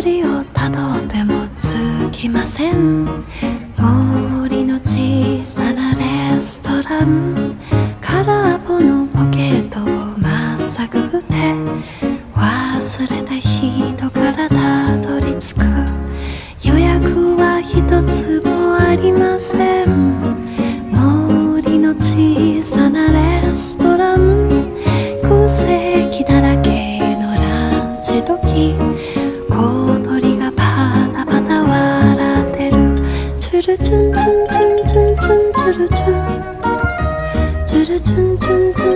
りをたどってもつきません。森の小さなレストラン、空っぽのポケットをまっさぐって忘れた人からたどり着く。予約は一つもありません。森の小さなレストラン、空席だらけのランチ時、小鳥がパタパタ笑ってる。チュルチュンチュンチュンチュンチュンチュルチュン、チュルチュンチュンチュン